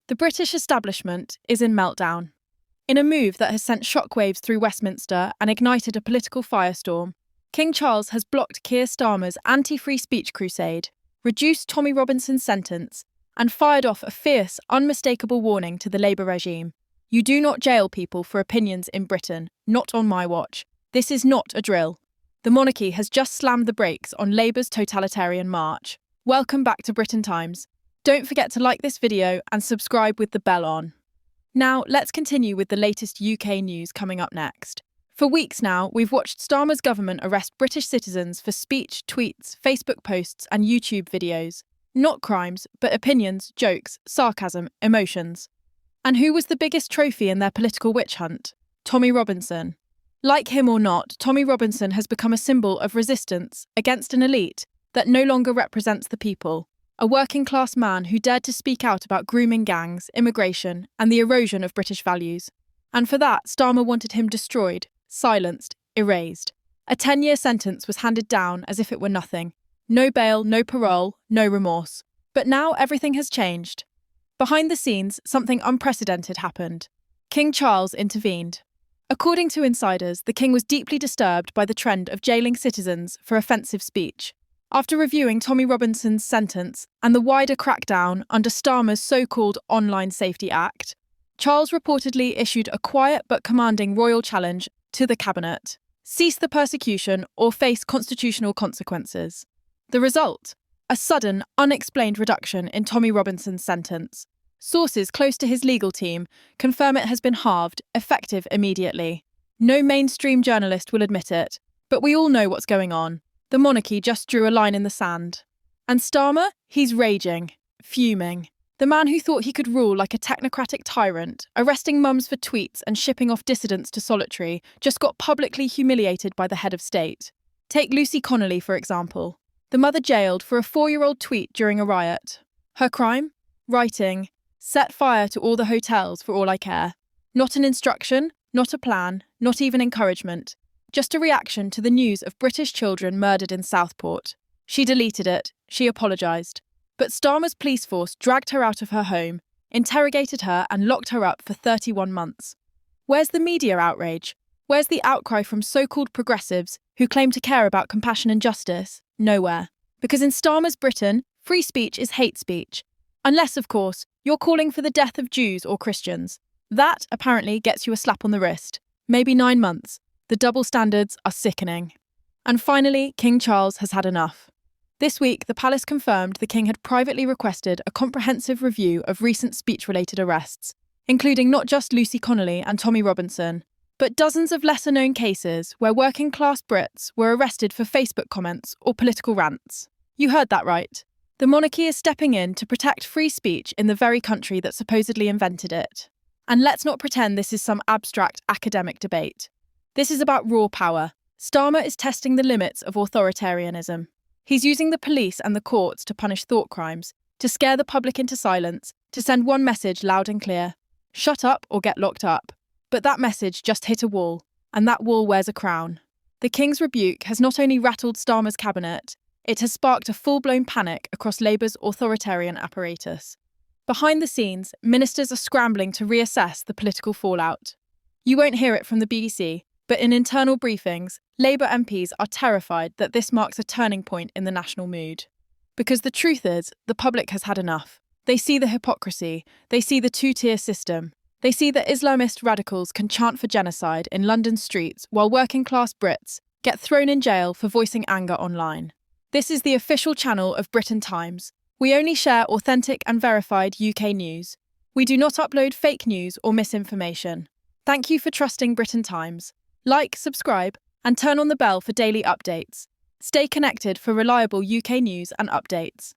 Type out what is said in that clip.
The British establishment is in meltdown. In a move that has sent shockwaves through Westminster and ignited a political firestorm, King Charles has blocked Keir Starmer's anti-free speech crusade, reduced Tommy Robinson's sentence, and fired off a fierce, unmistakable warning to the Labour regime. You do not jail people for opinions in Britain, not on my watch. This is not a drill. The monarchy has just slammed the brakes on Labour's totalitarian march. Welcome back to Britain Times. Don't forget to like this video and subscribe with the bell on. Now, let's continue with the latest UK news coming up next. For weeks now, we've watched Starmer's government arrest British citizens for speech, tweets, Facebook posts, and YouTube videos. Not crimes, but opinions, jokes, sarcasm, emotions. And who was the biggest trophy in their political witch hunt? Tommy Robinson. Like him or not, Tommy Robinson has become a symbol of resistance against an elite that no longer represents the people. A working-class man who dared to speak out about grooming gangs, immigration, and the erosion of British values. And for that, Starmer wanted him destroyed, silenced, erased. A 10-year sentence was handed down as if it were nothing. No bail, no parole, no remorse. But now everything has changed. Behind the scenes, something unprecedented happened. King Charles intervened. According to insiders, the king was deeply disturbed by the trend of jailing citizens for offensive speech. After reviewing Tommy Robinson's sentence and the wider crackdown under Starmer's so-called Online Safety Act, Charles reportedly issued a quiet but commanding royal challenge to the cabinet: cease the persecution or face constitutional consequences. The result? A sudden, unexplained reduction in Tommy Robinson's sentence. Sources close to his legal team confirm it has been halved, effective immediately. No mainstream journalist will admit it, but we all know what's going on. The monarchy just drew a line in the sand. And Starmer? He's raging, fuming. The man who thought he could rule like a technocratic tyrant, arresting mums for tweets and shipping off dissidents to solitary, just got publicly humiliated by the head of state. Take Lucy Connolly, for example. The mother jailed for a 4-year-old tweet during a riot. Her crime? Writing, "Set fire to all the hotels for all I care." Not an instruction, not a plan, not even encouragement. Just a reaction to the news of British children murdered in Southport. She deleted it. She apologised. But Starmer's police force dragged her out of her home, interrogated her and locked her up for 31 months. Where's the media outrage? Where's the outcry from so-called progressives who claim to care about compassion and justice? Nowhere. Because in Starmer's Britain, free speech is hate speech. Unless, of course, you're calling for the death of Jews or Christians. That, apparently, gets you a slap on the wrist. Maybe 9 months. The double standards are sickening. And finally, King Charles has had enough. This week, the palace confirmed the king had privately requested a comprehensive review of recent speech-related arrests, including not just Lucy Connolly and Tommy Robinson, but dozens of lesser-known cases where working-class Brits were arrested for Facebook comments or political rants. You heard that right. The monarchy is stepping in to protect free speech in the very country that supposedly invented it. And let's not pretend this is some abstract academic debate. This is about raw power. Starmer is testing the limits of authoritarianism. He's using the police and the courts to punish thought crimes, to scare the public into silence, to send one message loud and clear: shut up or get locked up. But that message just hit a wall, and that wall wears a crown. The King's rebuke has not only rattled Starmer's cabinet, it has sparked a full-blown panic across Labour's authoritarian apparatus. Behind the scenes, ministers are scrambling to reassess the political fallout. You won't hear it from the BBC, but in internal briefings, Labour MPs are terrified that this marks a turning point in the national mood. Because the truth is, the public has had enough. They see the hypocrisy, they see the two-tier system. They see that Islamist radicals can chant for genocide in London streets while working-class Brits get thrown in jail for voicing anger online. This is the official channel of Britain Times. We only share authentic and verified UK news. We do not upload fake news or misinformation. Thank you for trusting Britain Times. Like, subscribe, and turn on the bell for daily updates. Stay connected for reliable UK news and updates.